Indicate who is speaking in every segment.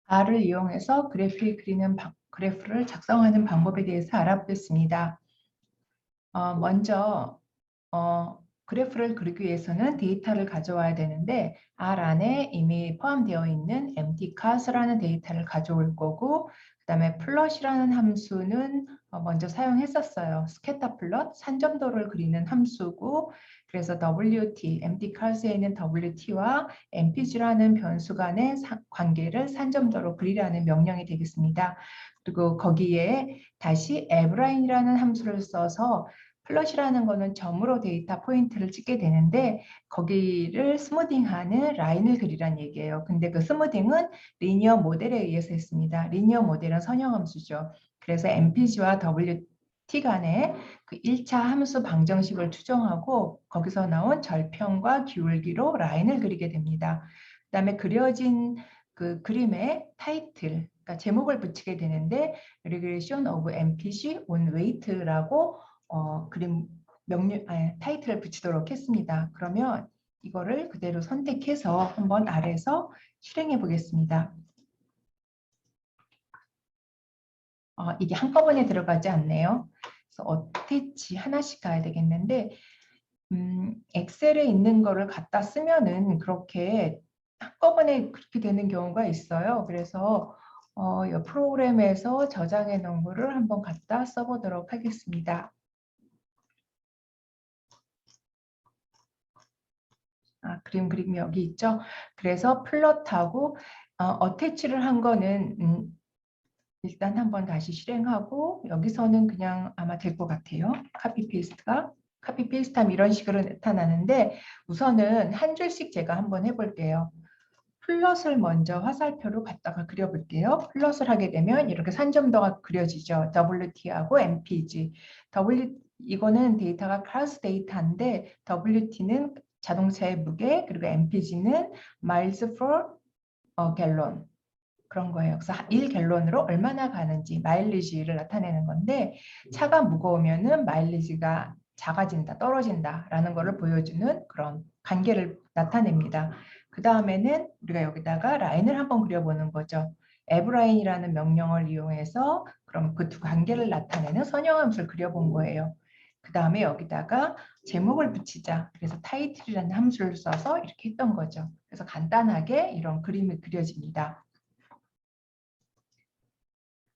Speaker 1: R을 이용해서 그래프를 작성하는 방법에 대해서 알아보겠습니다. 먼저 그래프를 그리기 위해서는 데이터를 가져와야 되는데 R 안에 이미 포함되어 있는 empty cars라는 데이터를 가져올 거고, 그 다음에 플롯이라는 함수는 먼저 사용했었어요. 스캐터 플롯, 산점도를 그리는 함수고, 그래서 WT, empty cars에 있는 WT와 mpg라는 변수 간의 관계를 산점도로 그리라는 명령이 되겠습니다. 그리고 거기에 다시 avline이라는 함수를 써서 플롯이라는 거는 점으로 데이터 포인트를 찍게 되는데 거기를 스무딩하는 라인을 그리란 얘기예요. 근데 그 스무딩은 리니어 모델에 의해서 했습니다. 리니어 모델은 선형함수죠. 그래서 mpg와 wt 간의 그 1차 함수 방정식을 추정하고 거기서 나온 절편과 기울기로 라인을 그리게 됩니다. 그 다음에 그려진 그 그림의 타이틀, 그러니까 제목을 붙이게 되는데 Regression of MPG on Weight라고 그림 타이틀을 붙이도록 했습니다. 그러면 이거를 그대로 선택해서 한번 아래에서 실행해 보겠습니다. 이게 한꺼번에 들어가지 않네요. 그래서 어태치 하나씩 가야 되겠는데 엑셀에 있는 거를 갖다 쓰면은 그렇게 한꺼번에 그렇게 되는 경우가 있어요. 그래서 이 프로그램에서 저장해 놓은 거를 한번 갖다 써보도록 하겠습니다. 그림 여기 있죠. 그래서 플롯하고 어태치를 한 거는 일단 한번 다시 실행하고 여기서는 그냥 아마 될 것 같아요. 카피 페이스트하면 이런 식으로 나타나는데 우선은 한 줄씩 제가 한번 해볼게요. 플롯을 먼저 화살표로 갖다가 그려볼게요. 플롯을 하게 되면 이렇게 산점도가 그려지죠. WT하고 MPG. 이거는 데이터가 클래스 데이터인데 WT는 자동차의 무게, 그리고 MPG는 miles per gallon. 그런 거예요. 그래서 1갤론으로 얼마나 가는지 마일리지를 나타내는 건데 차가 무거우면은 마일리지가 작아진다, 떨어진다라는 것을 보여주는 그런 관계를 나타냅니다. 그 다음에는 우리가 여기다가 라인을 한번 그려보는 거죠. avline이라는 명령을 이용해서 그럼 그 두 관계를 나타내는 선형함수를 그려본 거예요. 그 다음에 여기다가 제목을 붙이자. 그래서 타이틀이라는 함수를 써서 이렇게 했던 거죠. 그래서 간단하게 이런 그림이 그려집니다.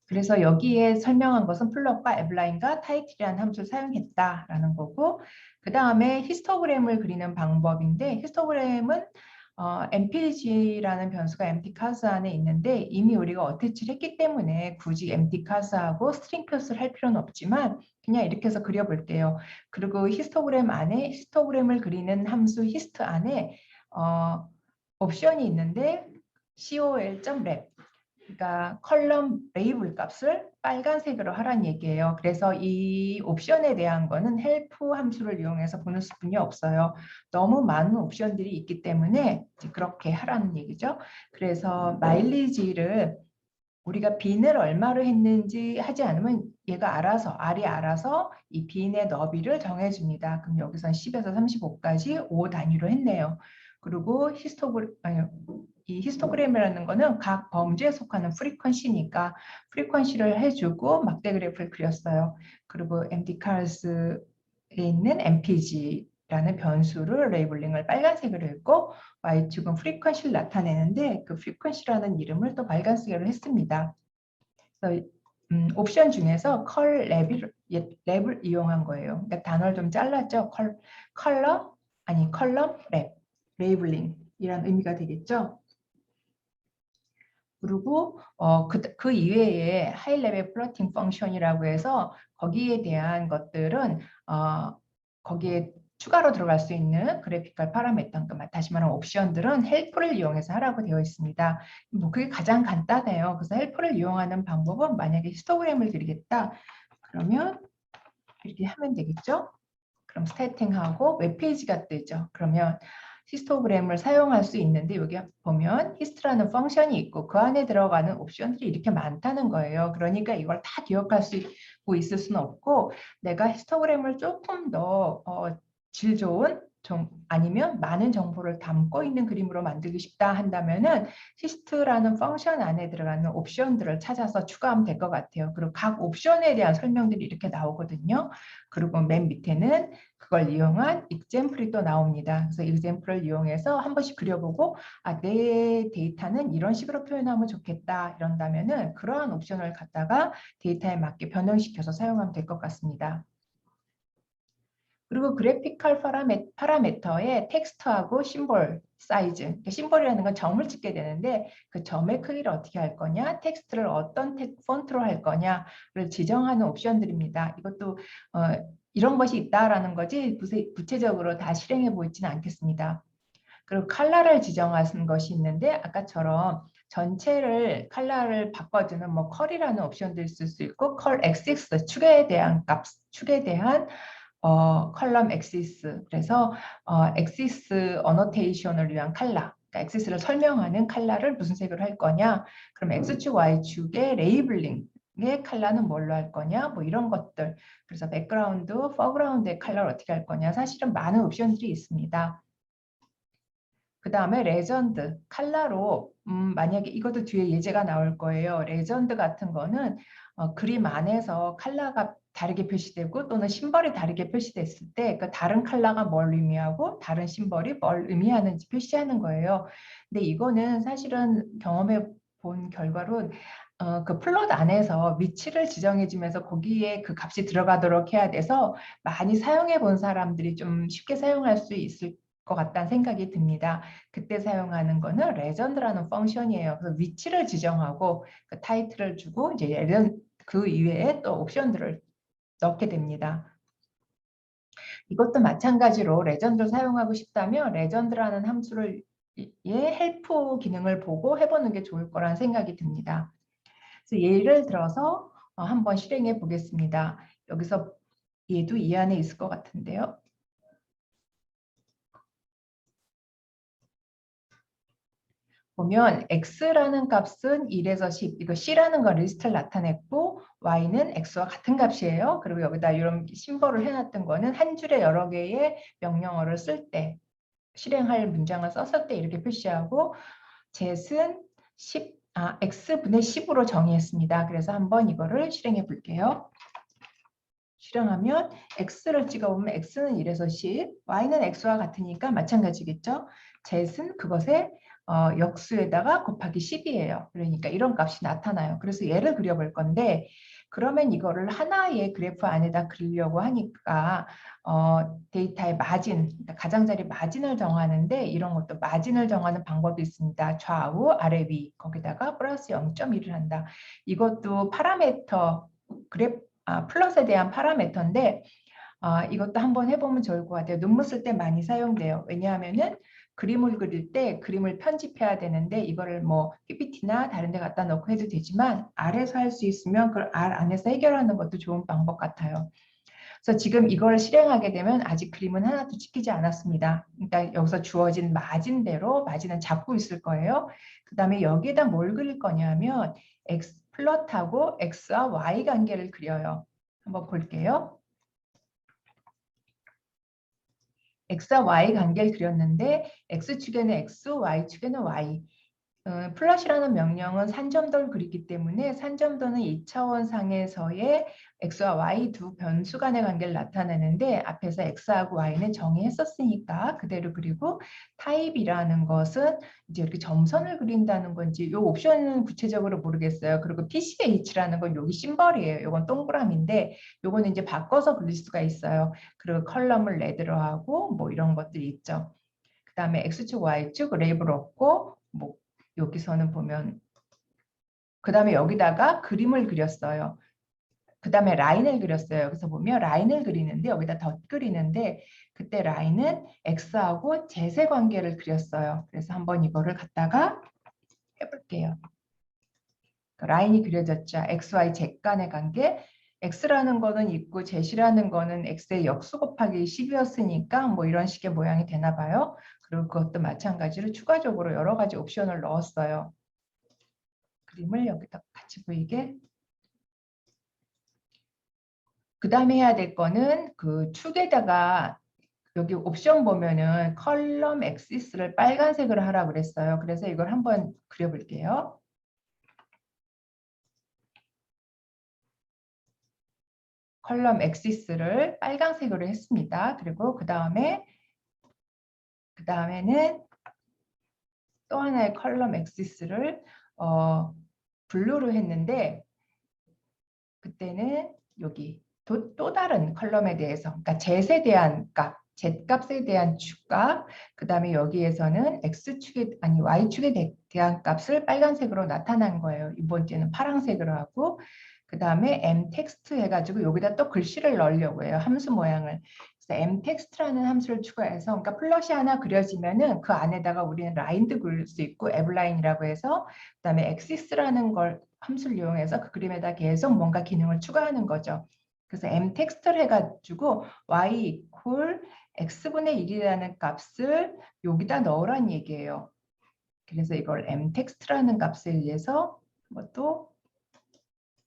Speaker 1: 그래서 여기에 설명한 것은 플롯과 앱라인과 타이틀이라는 함수를 사용했다라는 거고, 그 다음에 히스토그램을 그리는 방법인데, 히스토그램은 mpg라는 변수가 empty class 안에 있는데 이미 우리가 어태치를 했기 때문에 굳이 empty class하고 string 표시를 할 필요는 없지만 그냥 이렇게 해서 그려볼게요. 그리고 히스토그램 안에 히스토그램을 그리는 함수 hist 안에 옵션이 있는데 col.wrap, 그러니까 컬럼 레이블 값을 빨간색으로 하라는 얘기예요. 그래서 이 옵션에 대한 거는 헬프 함수를 이용해서 보는 수뿐이 없어요. 너무 많은 옵션들이 있기 때문에 그렇게 하라는 얘기죠. 그래서 마일리지를 우리가 빈을 얼마로 했는지 하지 않으면 얘가 R이 알아서 이 빈의 너비를 정해줍니다. 그럼 여기서 10에서 35까지 5 단위로 했네요. 그리고 이 히스토그램이라는 거는 각 범주에 속하는 프리퀀시니까 프리퀀시를 해주고 막대 그래프를 그렸어요. 그리고 empty cars에 있는 mpg라는 변수를 레이블링을 빨간색으로 했고 y축은 프리퀀시를 나타내는데 그 프리퀀시라는 이름을 또 빨간색으로 했습니다. 그래서 옵션 중에서 랩을 이용한 거예요. 그러니까 단어를 좀 잘랐죠. 컬럼 랩, 레이블링이란 의미가 되겠죠. 그리고 그 이외에 하이 레벨 플러팅 펑션이라고 해서 거기에 대한 것들은 거기에 추가로 들어갈 수 있는 그래피컬 파라미터, 다시 말하면 옵션들은 헬프를 이용해서 하라고 되어 있습니다. 뭐 그게 가장 간단해요. 그래서 헬프를 이용하는 방법은 만약에 히스토그램을 그리겠다 그러면 이렇게 하면 되겠죠. 그럼 스태팅하고 웹페이지가 뜨죠. 그러면 히스토그램을 사용할 수 있는데 여기 보면 히스트라는 펑션이 있고 그 안에 들어가는 옵션들이 이렇게 많다는 거예요. 그러니까 이걸 다 기억할 수 있을 수는 없고 내가 히스토그램을 조금 더 질 좋은 아니면 많은 정보를 담고 있는 그림으로 만들고 싶다 한다면은 히스트라는 펑션 안에 들어가는 옵션들을 찾아서 추가하면 될 것 같아요. 그리고 각 옵션에 대한 설명들이 이렇게 나오거든요. 그리고 맨 밑에는 그걸 이용한 example이 또 나옵니다. 그래서 example을 이용해서 한 번씩 그려보고 내 데이터는 이런 식으로 표현하면 좋겠다 이런다면은 그러한 옵션을 갖다가 데이터에 맞게 변형시켜서 사용하면 될 것 같습니다. 그리고 그래피컬 파라미터에 텍스트하고 심볼 사이즈, 심볼이라는 건 점을 찍게 되는데 그 점의 크기를 어떻게 할 거냐, 텍스트를 어떤 폰트로 할 거냐를 지정하는 옵션들입니다. 이것도 이런 것이 있다라는 거지 구체적으로 다 실행해 보이지는 않겠습니다. 그리고 컬러를 지정하는 것이 있는데 아까처럼 전체를 컬러를 바꿔주는 뭐 컬이라는 옵션도 있을 수 있고 컬 액시스 축에 대한 축에 대한 컬럼 엑시스 그래서 엑시스 어노테이션을 위한 컬러 그러니까 엑시스를 설명하는 컬러를 무슨 색으로 할 거냐 그럼 X축 Y축의 레이블링의 컬러는 뭘로 할 거냐 뭐 이런 것들 그래서 백그라운드, 포그라운드의 컬러를 어떻게 할 거냐 사실은 많은 옵션들이 있습니다. 그 다음에 레전드, 컬러로 만약에 이것도 뒤에 예제가 나올 거예요. 레전드 같은 거는 그림 안에서 컬러가 다르게 표시되고 또는 심벌이 다르게 표시됐을 때 그 다른 컬러가 뭘 의미하고 다른 심벌이 뭘 의미하는지 표시하는 거예요. 근데 이거는 사실은 경험해 본 결과로 그 플롯 안에서 위치를 지정해 주면서 거기에 그 값이 들어가도록 해야 돼서 많이 사용해 본 사람들이 좀 쉽게 사용할 수 있을 것 같다는 생각이 듭니다. 그때 사용하는 거는 레전드라는 펑션이에요. 그래서 위치를 지정하고 그 타이틀을 주고 이제 그 이외에 또 옵션들을 넣게 됩니다. 이것도 마찬가지로 레전드를 사용하고 싶다면 레전드라는 함수를 의 헬프 기능을 보고 해보는 게 좋을 거라는 생각이 듭니다. 그래서 예를 들어서 한번 실행해 보겠습니다. 여기서 얘도 이 안에 있을 것 같은데요. 보면 x라는 값은 1에서 10, 이거 c라는 거 리스트를 나타냈고 y는 x와 같은 값이에요. 그리고 여기다 이런 심벌을 해놨던 거는 한 줄에 여러 개의 명령어를 쓸 때, 실행할 문장을 썼을 때 이렇게 표시하고 zet은 x분의 10으로 정의했습니다. 그래서 한번 이거를 실행해 볼게요. 실행하면 x를 찍어보면 x는 1에서 10, y는 x와 같으니까 마찬가지겠죠. zet은 그것의 역수에다가 곱하기 10이에요. 그러니까 이런 값이 나타나요. 그래서 얘를 그려볼 건데 그러면 이거를 하나의 그래프 안에다 그리려고 하니까 데이터의 마진, 그러니까 가장자리 마진을 정하는데 이런 것도 마진을 정하는 방법이 있습니다. 좌우, 아래, 위 거기다가 플러스 0.1을 한다. 이것도 파라미터 플롯에 대한 파라미터인데 이것도 한번 해보면 좋을 것 같아요. 논문 쓸 때 많이 사용돼요. 왜냐하면은 그림을 그릴 때 그림을 편집해야 되는데 이거를 뭐 PPT나 다른 데 갖다 놓고 해도 되지만 R에서 할 수 있으면 그걸 R 안에서 해결하는 것도 좋은 방법 같아요. 그래서 지금 이걸 실행하게 되면 아직 그림은 하나도 찍히지 않았습니다. 그러니까 여기서 주어진 마진대로 마진은 잡고 있을 거예요. 그 다음에 여기에다 뭘 그릴 거냐면 플롯하고 X와 Y 관계를 그려요. 한번 볼게요. X와 Y 관계를 그렸는데 X축에는 X, Y축에는 Y. 플롯이라는 명령은 산점도를 그리기 때문에 산점도는 2차원 상에서의 x와 y 두 변수 간의 관계를 나타내는데 앞에서 x하고 y는 정의했었으니까 그대로 그리고 타입이라는 것은 이제 이렇게 점선을 그린다는 건지 이 옵션은 구체적으로 모르겠어요. 그리고 PCH라는 건 여기 심벌이에요. 이건 동그라미인데 이거는 이제 바꿔서 그릴 수가 있어요. 그리고 컬럼을 레드로 하고 뭐 이런 것들이 있죠. 그 다음에 x축, y축 레이블 없고 뭐 여기서는 보면 그 다음에 여기다가 그림을 그렸어요. 그 다음에 라인을 그렸어요. 여기서 보면 라인을 그리는데 여기다 덧 그리는데 그때 라인은 X하고 Z의 관계를 그렸어요. 그래서 한번 이거를 갖다가 해볼게요. 라인이 그려졌죠. X, Y, Z 간의 관계. X라는 거는 있고 Z라는 거는 X의 역수 곱하기 10이었으니까 뭐 이런 식의 모양이 되나 봐요. 그리고 그것도 마찬가지로 추가적으로 여러 가지 옵션을 넣었어요. 그림을 여기다 같이 보이게. 그 다음에 해야 될 거는 그 축에다가 여기 옵션 보면은 컬럼 엑시스를 빨간색으로 하라고 그랬어요. 그래서 이걸 한번 그려볼게요. 컬럼 엑시스를 빨간색으로 했습니다. 그리고 그 다음에는 또 하나의 컬럼 엑시스를 블루로 했는데, 그때는 여기 또 다른 컬럼에 대해서, 그러니까 Z에 대한 값, Z값에 대한 추가, 그 다음에 여기에서는 X축에, 아니 Y축에 대한 값을 빨간색으로 나타난 거예요. 이번 주에는 파란색으로 하고, 그 다음에 M 텍스트 해가지고 여기다 또 글씨를 넣으려고 해요. 함수 모양을. 그래서 M 텍스트라는 함수를 추가해서, 그러니까 플롯이 하나 그려지면은 그 안에다가 우리는 라인도 그릴 수 있고, 에블라인이라고 해서, 그 다음에 엑시스라는 걸 함수를 이용해서 그 그림에다 계속 뭔가 기능을 추가하는 거죠. 그래서 M 텍스트를 해가지고 y 이퀄 x분의 1이라는 값을 여기다 넣으란 얘기예요. 그래서 이걸 M 텍스트라는 값에 의해서 이것도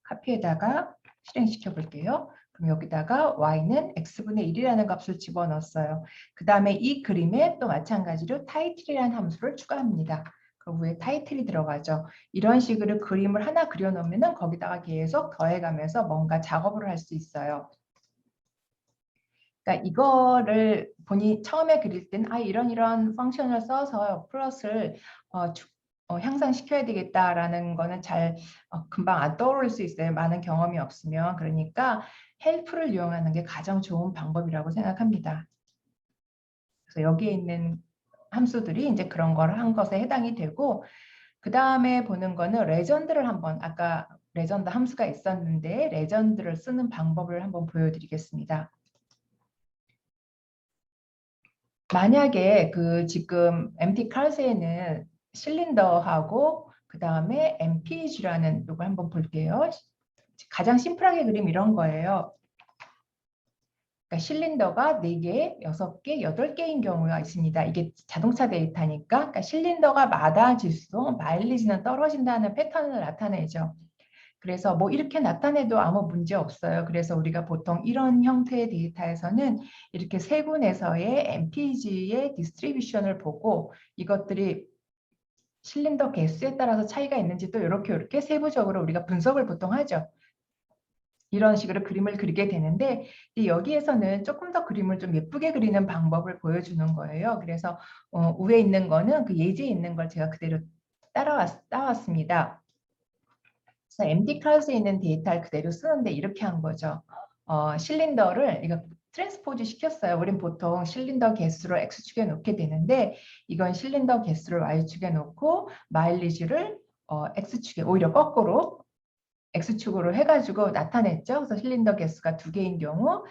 Speaker 1: 카피에다가 실행시켜 볼게요. 그럼 여기다가 y는 x분의 1이라는 값을 집어넣었어요. 그 다음에 이 그림에 또 마찬가지로 타이틀이라는 함수를 추가합니다. 그 위에 타이틀이 들어가죠. 이런 식으로 그림을 하나 그려놓으면 거기다가 계속 더해가면서 뭔가 작업을 할 수 있어요. 그러니까 이거를 본인이 처음에 그릴 땐 이런 펑션을 써서 플롯을 향상시켜야 되겠다라는 거는 잘 금방 안 떠오를 수 있어요. 많은 경험이 없으면. 그러니까 헬프를 이용하는 게 가장 좋은 방법이라고 생각합니다. 그래서 여기에 있는 함수들이 이제 그런 걸 한 것에 해당이 되고, 그 다음에 보는 거는 레전드를 한번, 아까 레전드 함수가 있었는데 레전드를 쓰는 방법을 한번 보여드리겠습니다. 만약에 그 지금 MT 칼세에는 실린더하고 그 다음에 MPG라는 이걸 한번 볼게요. 가장 심플하게 그림 이런 거예요. 그러니까 실린더가 4개, 6개, 8개인 경우가 있습니다. 이게 자동차 데이터니까, 그러니까 실린더가 마다질수록 마일리지는 떨어진다는 패턴을 나타내죠. 그래서 뭐 이렇게 나타내도 아무 문제 없어요. 그래서 우리가 보통 이런 형태의 데이터에서는 이렇게 세 군에서의 MPG의 디스트리뷰션을 보고 이것들이 실린더 개수에 따라서 차이가 있는지 또 이렇게 세부적으로 우리가 분석을 보통 하죠. 이런 식으로 그림을 그리게 되는데 여기에서는 조금 더 그림을 좀 예쁘게 그리는 방법을 보여주는 거예요. 그래서 위에 있는 거는 그 예제에 있는 걸 제가 그대로 따왔습니다. 그래서 MD 클래스에 있는 데이터를 그대로 쓰는데 이렇게 한 거죠. 실린더를 이거 트랜스포즈 시켰어요. 우린 보통 실린더 개수를 X축에 놓게 되는데 이건 실린더 개수를 Y축에 놓고 마일리지를 X축에 오히려 거꾸로 X축으로 해가지고 나타냈죠. 그래서 실린더 개수가 2개인 경우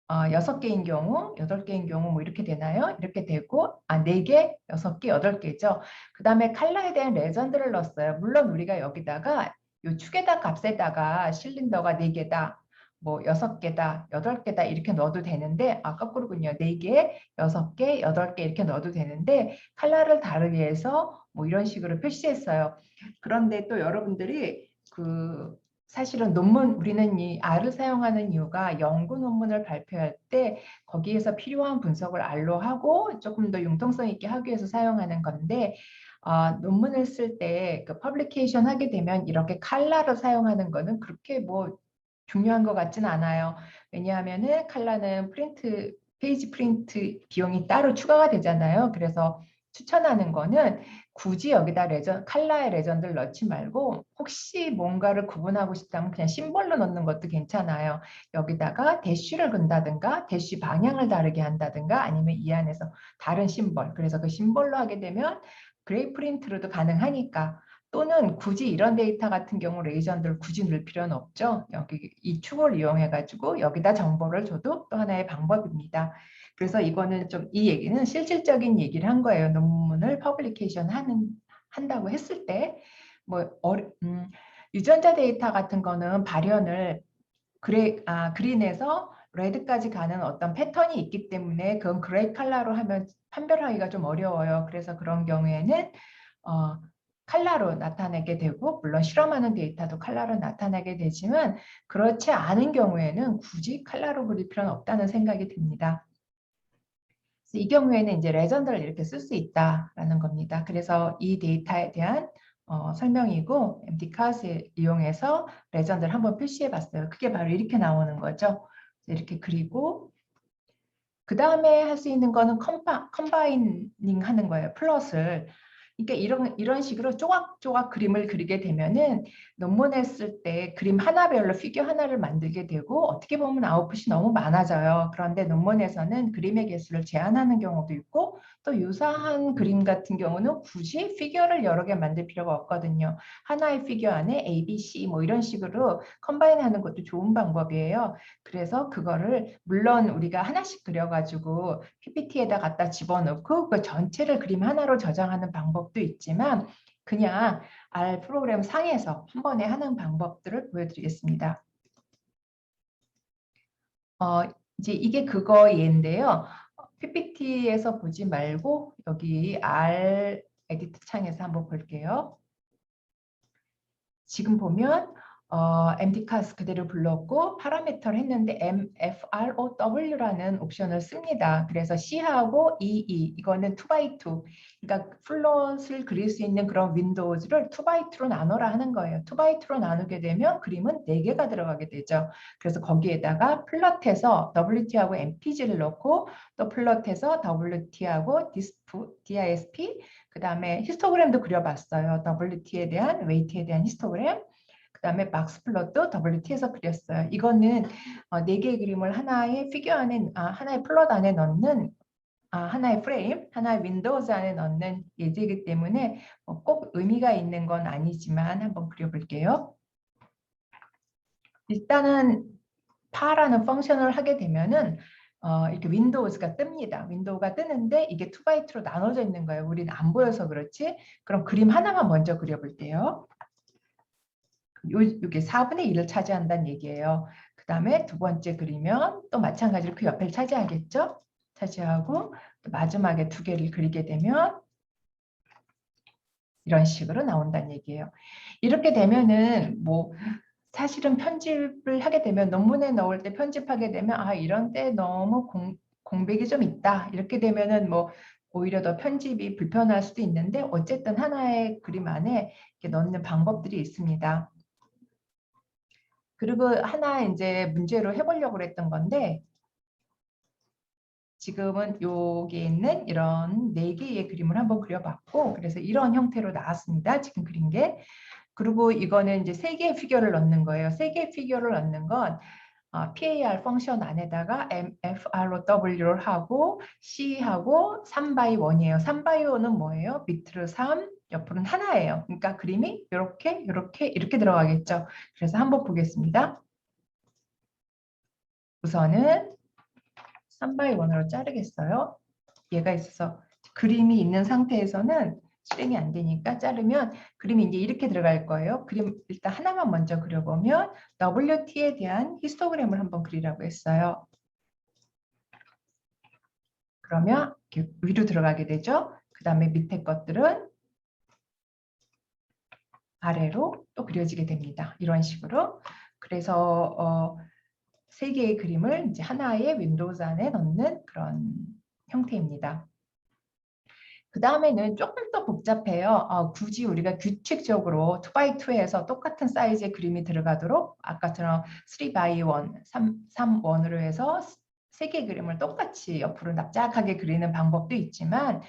Speaker 1: 6개인 경우, 8개인 경우 뭐 이렇게 되나요? 이렇게 되고 4개, 6개, 8개죠. 그 다음에 컬러에 대한 레전드를 넣었어요. 물론 우리가 여기다가 이 축에다 값에다가 실린더가 4개다, 뭐 6개다, 8개다 이렇게 넣어도 되는데 거꾸로군요. 4개, 6개, 8개 이렇게 넣어도 되는데 컬러를 다르게 해서 뭐 이런 식으로 표시했어요. 그런데 또 여러분들이 사실은 우리는 이 R을 사용하는 이유가 연구 논문을 발표할 때 거기에서 필요한 분석을 R로 하고 조금 더 융통성 있게 하기 위해서 사용하는 건데 논문을 쓸 때 그 퍼블리케이션 하게 되면 이렇게 칼라를 사용하는 거는 그렇게 뭐 중요한 것 같지는 않아요. 왜냐하면은 칼라는 페이지 프린트 비용이 따로 추가가 되잖아요. 그래서 추천하는 거는 굳이 여기다 칼라의 레전드를 넣지 말고 혹시 뭔가를 구분하고 싶다면 그냥 심볼로 넣는 것도 괜찮아요. 여기다가 대쉬를 건다든가 대쉬 방향을 다르게 한다든가 아니면 이 안에서 다른 심볼. 그래서 그 심볼로 하게 되면 그레이 프린트로도 가능하니까 또는 굳이 이런 데이터 같은 경우 레전드를 굳이 넣을 필요는 없죠. 여기 이 축을 이용해 가지고 여기다 정보를 줘도 또 하나의 방법입니다. 그래서 이거는 좀 이 얘기는 실질적인 얘기를 한 거예요. 논문을 퍼블리케이션 한다고 했을 때 뭐 유전자 데이터 같은 거는 발현을 그린에서 레드까지 가는 어떤 패턴이 있기 때문에 그건 그레이 컬러로 하면 판별하기가 좀 어려워요. 그래서 그런 경우에는 컬러로 나타내게 되고 물론 실험하는 데이터도 컬러로 나타내게 되지만 그렇지 않은 경우에는 굳이 컬러로 그릴 필요는 없다는 생각이 듭니다. 그래서 이 경우에는 이제 레전드를 이렇게 쓸 수 있다라는 겁니다. 그래서 이 데이터에 대한 설명이고 MDCAS를 이용해서 레전드를 한번 표시해 봤어요. 그게 바로 이렇게 나오는 거죠. 이렇게 그리고 그 다음에 할 수 있는 거는 컴바이닝 하는 거예요. 플롯을. 그러니까 이런 식으로 조각조각 그림을 그리게 되면은 논문에 쓸 때 그림 하나별로 피규어 하나를 만들게 되고 어떻게 보면 아웃풋이 너무 많아져요. 그런데 논문에서는 그림의 개수를 제한하는 경우도 있고 또 유사한 그림 같은 경우는 굳이 피규어를 여러 개 만들 필요가 없거든요. 하나의 피규어 안에 A, B, C 뭐 이런 식으로 컴바인하는 것도 좋은 방법이에요. 그래서 그거를 물론 우리가 하나씩 그려가지고 PPT에다 갖다 집어넣고 그 전체를 그림 하나로 저장하는 방법도 있지만 그냥 R 프로그램 상에서 한 번에 하는 방법들을 보여드리겠습니다. 이제 이게 그거 예인데요. PPT에서 보지 말고 여기 R 에디트 창에서 한번 볼게요. 지금 보면 MDCAS 그대로 불렀고 파라미터를 했는데 MFROW라는 옵션을 씁니다. 그래서 C하고 EE 이거는 2x2 그러니까 플롯을 그릴 수 있는 그런 윈도우즈를 2x2로 나눠라 하는 거예요. 2x2로 나누게 되면 그림은 4개가 들어가게 되죠. 그래서 거기에다가 플롯해서 WT하고 MPG를 넣고 또 플롯해서 WT하고 DISP 그 다음에 히스토그램도 그려봤어요. WT에 대한 웨이트에 대한 히스토그램 그 다음에 박스 플롯도 WT에서 그렸어요. 이거는 4개의 그림을 하나의 피규어 안에, 하나의 플롯 안에 넣는 하나의 프레임, 하나의 윈도우즈 안에 넣는 예제이기 때문에 꼭 의미가 있는 건 아니지만 한번 그려볼게요. 일단은 파라는 펑션을 하게 되면은 이렇게 윈도우즈가 뜹니다. 윈도우가 뜨는데 이게 2x2로 나눠져 있는 거예요. 우리는 안 보여서 그렇지. 그럼 그림 하나만 먼저 그려볼게요. 이게 4분의 1을 차지한다는 얘기예요. 그 다음에 두 번째 그리면 또 마찬가지로 그 옆을 차지하겠죠? 차지하고 또 마지막에 2개를 그리게 되면 이런 식으로 나온다는 얘기예요. 이렇게 되면은 뭐 사실은 편집을 하게 되면 논문에 넣을 때 편집하게 되면 이런 때 너무 공백이 좀 있다. 이렇게 되면은 뭐 오히려 더 편집이 불편할 수도 있는데 어쨌든 하나의 그림 안에 이렇게 넣는 방법들이 있습니다. 그리고 하나 이제 문제로 해보려고 그랬던 건데 지금은 여기 있는 이런 4개의 그림을 한번 그려봤고 그래서 이런 형태로 나왔습니다. 지금 그린 게. 그리고 이거는 이제 3개의 피규어를 넣는 거예요. 3개의 피규어를 넣는 건 PAR 펑션 안에다가 MFROW를 하고 C하고 3x1이에요. 3x1은 뭐예요? 밑으로 3, 옆으로는 하나예요. 그러니까 그림이 이렇게 이렇게 들어가겠죠. 그래서 한번 보겠습니다. 우선은 3x1으로 자르겠어요. 얘가 있어서 그림이 있는 상태에서는 실행이 안 되니까 자르면 그림이 이제 이렇게 들어갈 거예요. 그림 일단 하나만 먼저 그려보면 WT에 대한 히스토그램을 한번 그리라고 했어요. 그러면 이렇게 위로 들어가게 되죠. 그 다음에 밑에 것들은 아래로 또 그려지게 됩니다. 이런 식으로. 그래서 3개의 그림을 이제 하나의 윈도우즈 안에 넣는 그런 형태입니다. 그 다음에는 조금 더 복잡해요. 굳이 우리가 규칙적으로 2x2에서 똑같은 사이즈의 그림이 들어가도록 아까처럼 3x1, 3:1으로 해서 3개의 그림을 똑같이 옆으로 납작하게 그리는 방법도 있지만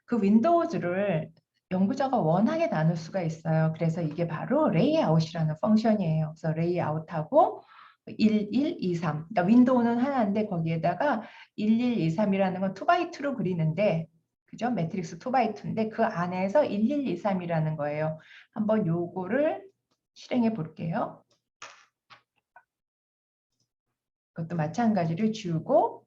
Speaker 1: 그 윈도우즈를 연구자가 원하게 나눌 수가 있어요. 그래서 이게 바로 레이아웃이라는 펑션이에요. 그래서 레이아웃하고 1, 1, 2, 3. 그러니까 윈도우는 하나인데 거기에다가 1, 1, 2, 3이라는 건 2x2로 그리는데 그죠? 매트릭스 2x2인데 그 안에서 1, 1, 2, 3이라는 거예요. 한번 요거를 실행해 볼게요. 그것도 마찬가지로 지우고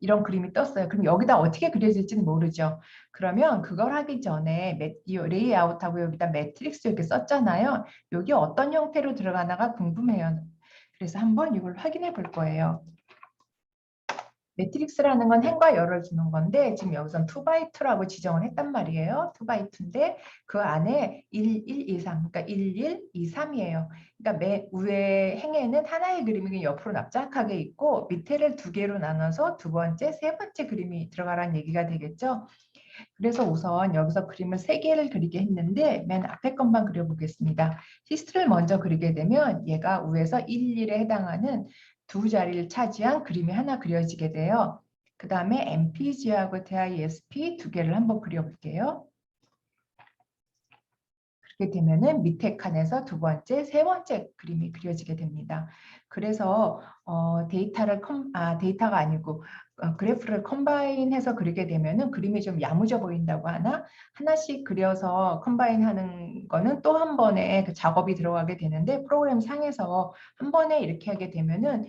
Speaker 1: 이런 그림이 떴어요. 그럼 여기다 어떻게 그려질지는 모르죠. 그러면 그걸 하기 전에 레이아웃하고 여기다 매트릭스 이렇게 썼잖아요. 여기 어떤 형태로 들어가나가 궁금해요. 그래서 한번 이걸 확인해 볼 거예요. 매트릭스라는 건 행과 열을 주는 건데 지금 여기선 2x2라고 지정을 했단 말이에요. 2x2인데 그 안에 1, 1, 2, 3, 그러니까 1, 1, 2, 3이에요. 그러니까 맨 위에 행에는 하나의 그림이 옆으로 납작하게 있고 밑에를 두 개로 나눠서 두 번째, 세 번째 그림이 들어가라는 얘기가 되겠죠. 그래서 우선 여기서 그림을 세 개를 그리게 했는데 맨 앞에 것만 그려보겠습니다. 히스트를 먼저 그리게 되면 얘가 위에서 1, 1에 해당하는 두 자리를 차지한 그림이 하나 그려지게 돼요. 그 다음에 MPG하고 DISP 두 개를 한번 그려볼게요. 그렇게 되면은 밑에 칸에서 두 번째, 세 번째 그림이 그려지게 됩니다. 그래서 데이터가 아니고 그래프를 컴바인해서 그리게 되면은 그림이 좀 야무져 보인다고 하나 하나씩 그려서 컴바인하는 거는 또 한 번에 그 작업이 들어가게 되는데 프로그램 상에서 한 번에 이렇게 하게 되면은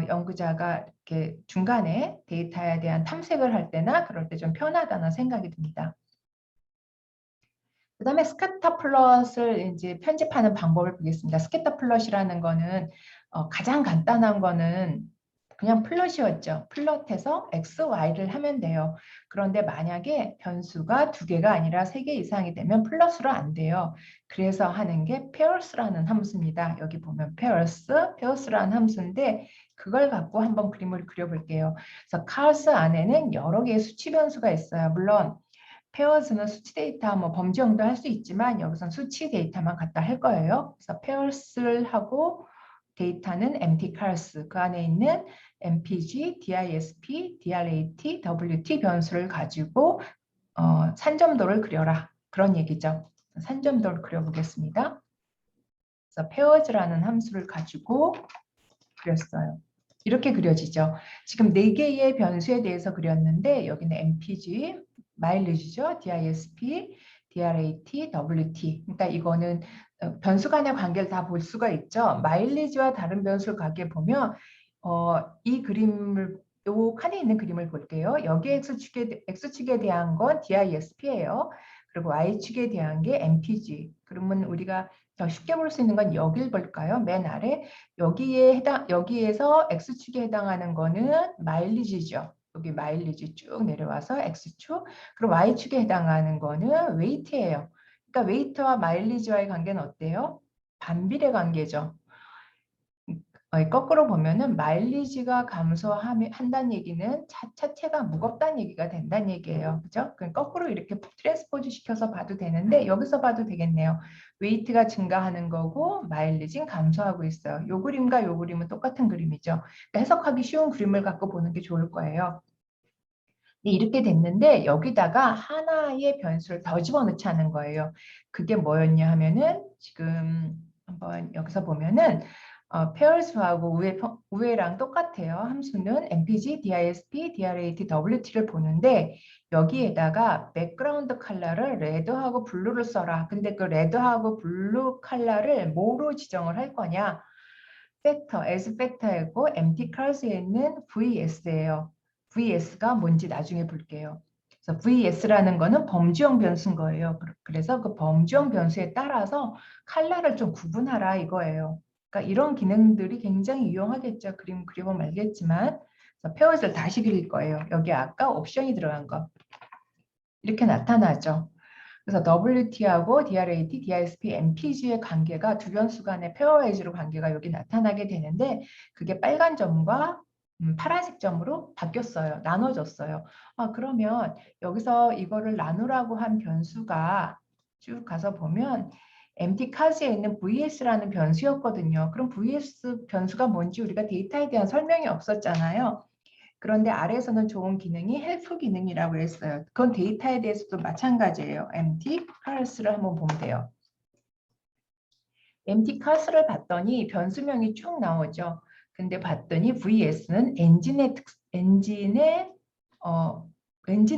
Speaker 1: 연구자가 이렇게 중간에 데이터에 대한 탐색을 할 때나 그럴 때 좀 편하다는 생각이 듭니다. 그 다음에 스캐터 플롯을 이제 편집하는 방법을 보겠습니다. 스캐터 플롯이라는 거는 가장 간단한 거는 그냥 플롯이었죠. 플롯해서 x, y를 하면 돼요. 그런데 만약에 변수가 두 개가 아니라 세 개 이상이 되면 플러스로 안 돼요. 그래서 하는 게 pairs라는 함수입니다. 여기 보면 pairs라는 함수인데 그걸 갖고 한번 그림을 그려볼게요. 그래서 cars 안에는 여러 개의 수치 변수가 있어요. 물론 페어즈는 수치 데이터 뭐 범주형도 할 수 있지만 여기선 수치 데이터만 갖다 할 거예요. 그래서 페어스를 하고 데이터는 empty cars 그 안에 있는 mpg, disp, drat, wt 변수를 가지고 산점도를 그려라 그런 얘기죠. 산점도를 그려보겠습니다. 그래서 pairs라는 함수를 가지고 그렸어요. 이렇게 그려지죠. 지금 네 개의 변수에 대해서 그렸는데 여기는 mpg, 마일리지죠. disp, drat, wt. 그러니까 이거는 변수 간의 관계를 다 볼 수가 있죠. 마일리지와 다른 변수를 관계 보면 이 그림을 요 칸에 있는 그림을 볼게요. 여기 x축에 대한 건 disp예요. 그리고 y축에 대한 게 mpg. 그러면 우리가 더 쉽게 볼 수 있는 건 여길 볼까요? 맨 아래 여기에서 x축에 해당하는 거는 마일리지죠. 여기 마일리지 쭉 내려와서 x축. 그리고 y축에 해당하는 거는 웨이트예요. 그러니까 웨이트와 마일리지와의 관계는 어때요? 반비례 관계죠. 거꾸로 보면은 마일리지가 감소한다는 얘기는 자체가 무겁다는 얘기가 된다는 얘기예요. 그죠? 그럼 거꾸로 이렇게 트랜스포즈 시켜서 봐도 되는데 여기서 봐도 되겠네요. 웨이트가 증가하는 거고 마일리지는 감소하고 있어요. 요 그림과 요 그림은 똑같은 그림이죠. 그러니까 해석하기 쉬운 그림을 갖고 보는 게 좋을 거예요. 이렇게 됐는데 여기다가 하나의 변수를 더 집어넣자는 거예요. 그게 뭐였냐 하면은 지금 한번 여기서 보면은 pairs하고 우회랑 똑같아요. 함수는 mpg, disp, drat, wt를 보는데 여기에다가 백그라운드 컬러를 레드하고 블루를 써라. 근데 그 레드하고 블루 컬러를 뭐로 지정을 할 거냐? 팩터, as 팩터이고 empty class에 있는 vs예요. vs가 뭔지 나중에 볼게요. 그래서 vs라는 거는 범주형 변수인 거예요. 그래서 그 범주형 변수에 따라서 컬러를 좀 구분하라 이거예요. 그러니까 이런 기능들이 굉장히 유용하겠죠. 그림 그려보면 알겠지만 페어즈를 다시 그릴 거예요. 여기 아까 옵션이 들어간 거. 이렇게 나타나죠. 그래서 WT하고 DRAT, DISP, MPG의 관계가 두 변수 간의 페어웨이즈로 관계가 여기 나타나게 되는데 그게 빨간 점과 파란색 점으로 바뀌었어요. 나눠졌어요. 그러면 여기서 이거를 나누라고 한 변수가 쭉 가서 보면 empty class에 있는 VS라는 변수였거든요. 그럼 VS 변수가 뭔지 우리가 데이터에 대한 설명이 없었잖아요. 그런데 아래에서는 좋은 기능이 헬프 기능이라고 했어요. 그건 데이터에 대해서도 마찬가지예요. empty pars를 한번 보면 돼요. empty pars를 봤더니 변수명이 쭉 나오죠. 근데 봤더니 VS는 엔진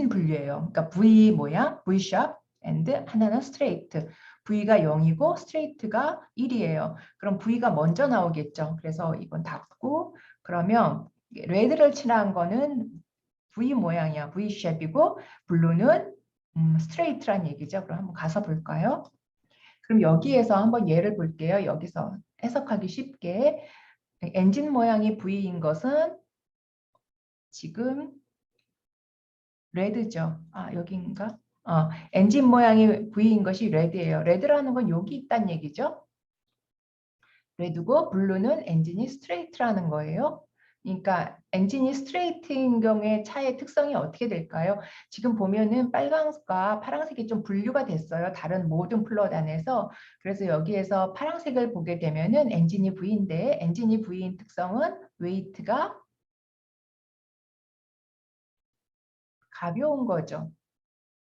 Speaker 1: 분류예요. 그러니까 V 모양, V sharp, and 하나는 straight. V가 0이고 straight가 1이에요. 그럼 V가 먼저 나오겠죠. 그래서 이건 닫고 그러면 레드를 칠한 거는 V 모양이야. V 쉐입이고 블루는 스트레이트란 얘기죠. 그럼 한번 가서 볼까요? 그럼 여기에서 한번 예를 볼게요. 여기서 해석하기 쉽게 엔진 모양이 V인 것은 지금 레드죠. 아, 여기인가? 엔진 모양이 V인 것이 레드예요. 레드라는 건 여기 있다는 얘기죠. 레드고 블루는 엔진이 스트레이트라는 거예요. 그러니까 엔진이 스트레이트인 경우에 차의 특성이 어떻게 될까요? 지금 보면은 빨강과 파란색이 좀 분류가 됐어요. 다른 모든 플롯 안에서. 그래서 여기에서 파란색을 보게 되면은 엔진이 V인데 엔진이 V인 특성은 웨이트가 가벼운 거죠.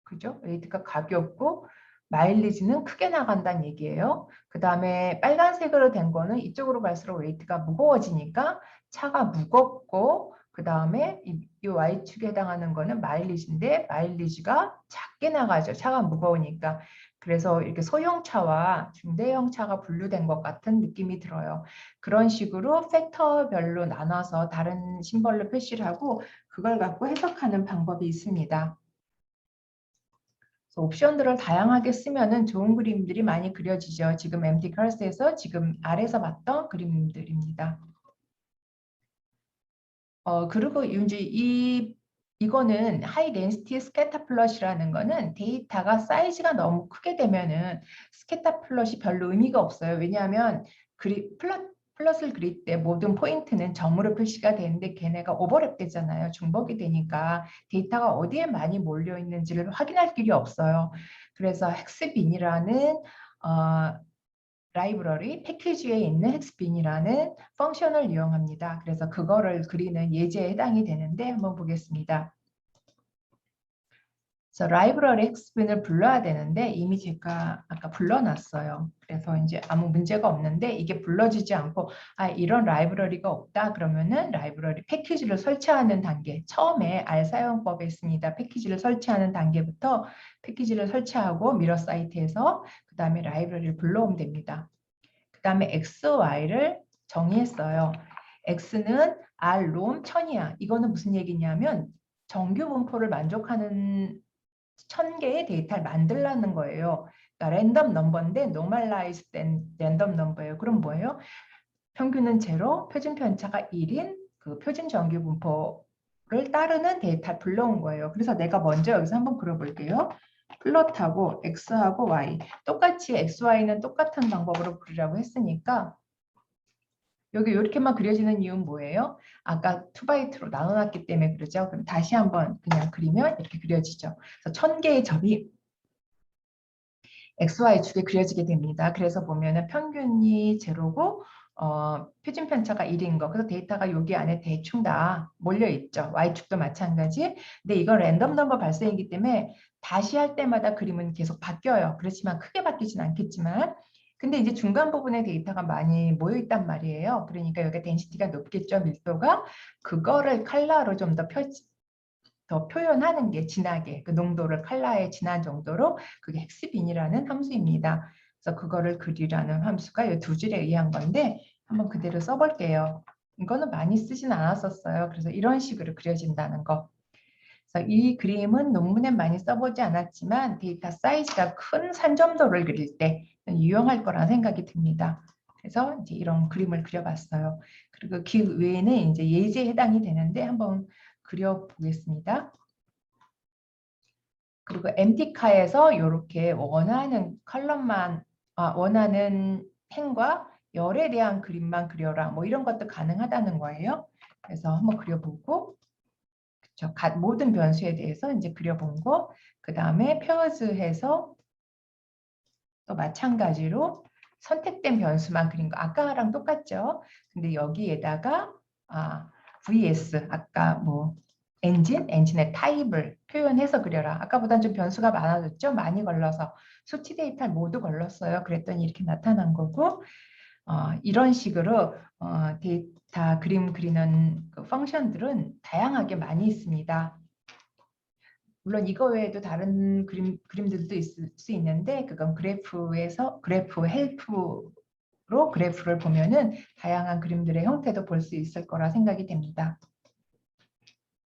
Speaker 1: 그죠? 웨이트가 가볍고 마일리지는 크게 나간다는 얘기예요. 그 다음에 빨간색으로 된 거는 이쪽으로 갈수록 웨이트가 무거워지니까 차가 무겁고 그 다음에 이 Y축에 해당하는 거는 마일리지인데 마일리지가 작게 나가죠. 차가 무거우니까. 그래서 이렇게 소형차와 중대형 차가 분류된 것 같은 느낌이 들어요. 그런 식으로 팩터별로 나눠서 다른 심벌로 표시를 하고 그걸 갖고 해석하는 방법이 있습니다. 옵션들을 다양하게 쓰면은 좋은 그림들이 많이 그려지죠. 지금 MT 컬스에서 지금 아래서 봤던 그림들입니다. 그리고 이제 이거는 하이 덴시티 스캐터 플롯이라는 거는 데이터가 사이즈가 너무 크게 되면은 스캐터 플롯이 별로 의미가 없어요. 왜냐하면 플롯을 그릴 때 모든 포인트는 점으로 표시가 되는데 걔네가 오버랩 되잖아요. 중복이 되니까 데이터가 어디에 많이 몰려 있는지를 확인할 길이 없어요. 그래서 헥스빈이라는 라이브러리 패키지에 있는 헥스빈이라는 펑션을 이용합니다. 그래서 그거를 그리는 예제에 해당이 되는데 한번 보겠습니다. 그래서 라이브러리 헥스빈을 불러야 되는데 이미 제가 아까 불러놨어요. 그래서 이제 아무 문제가 없는데 이게 불러지지 않고 이런 라이브러리가 없다 그러면은 라이브러리 패키지를 설치하는 단계 처음에 R 사용법에 있습니다. 패키지를 설치하는 단계부터 패키지를 설치하고 미러 사이트에서 그 다음에 라이브러리를 불러오면 됩니다. 그 다음에 X, Y를 정의했어요. X는 R, 롬, 1000이야. 이거는 무슨 얘기냐면 정규 분포를 만족하는 1000개의 데이터를 만들라는 거예요. 그러니까 랜덤 넘버인데 노멀라이즈 된 랜덤 넘버예요. 그럼 뭐예요? 평균은 제로, 표준 편차가 1인 그 표준 정규 분포를 따르는 데이터를 불러온 거예요. 그래서 내가 먼저 여기서 한번 그려볼게요. 플롯하고 X하고 Y 똑같이 X, Y는 똑같은 방법으로 그리라고 했으니까 여기 이렇게만 그려지는 이유는 뭐예요? 아까 2x2로 나눠놨기 때문에 그러죠. 그럼 다시 한번 그냥 그리면 이렇게 그려지죠. 그래서 1000개의 점이 XY축에 그려지게 됩니다. 그래서 보면은 평균이 제로고 표준 편차가 1인 거. 그래서 데이터가 여기 안에 대충 다 몰려 있죠. Y축도 마찬가지. 근데 이건 랜덤 넘버 발생이기 때문에 다시 할 때마다 그림은 계속 바뀌어요. 그렇지만 크게 바뀌진 않겠지만 근데 이제 중간 부분에 데이터가 많이 모여 있단 말이에요. 그러니까 여기 덴시티가 높겠죠. 밀도가. 그거를 컬러로 좀 더 표현하는 게 진하게 그 농도를 컬러에 진한 정도로 그게 헥스빈이라는 함수입니다. 그래서 그거를 그리라는 함수가 이 두 줄에 의한 건데 한번 그대로 써볼게요. 이거는 많이 쓰진 않았었어요. 그래서 이런 식으로 그려진다는 거. 그래서 이 그림은 논문에 많이 써보지 않았지만 데이터 사이즈가 큰 산점도를 그릴 때 유용할 거라는 생각이 듭니다. 그래서 이제 이런 그림을 그려봤어요. 그리고 그 외에는 이제 예제에 해당이 되는데 한번 그려보겠습니다. 그리고 MT카에서 이렇게 원하는 컬럼만, 원하는 행과 열에 대한 그림만 그려라. 뭐 이런 것도 가능하다는 거예요. 그래서 한번 그려보고, 그쵸. 모든 변수에 대해서 이제 그려본 거, 그 다음에 페어즈해서 또 마찬가지로 선택된 변수만 그린 거. 아까랑 똑같죠. 근데 여기에다가 vs 아까 뭐 엔진의 타입을 표현해서 그려라. 아까보다는 좀 변수가 많아졌죠. 많이 걸러서 수치 데이터를 모두 걸렀어요. 그랬더니 이렇게 나타난 거고 이런 식으로 데이터 그림 그리는 그 펑션들은 다양하게 많이 있습니다. 물론 이거 외에도 다른 그림들도 있을 수 있는데 그건 그래프 헬프로 그래프를 보면은 다양한 그림들의 형태도 볼 수 있을 거라 생각이 됩니다.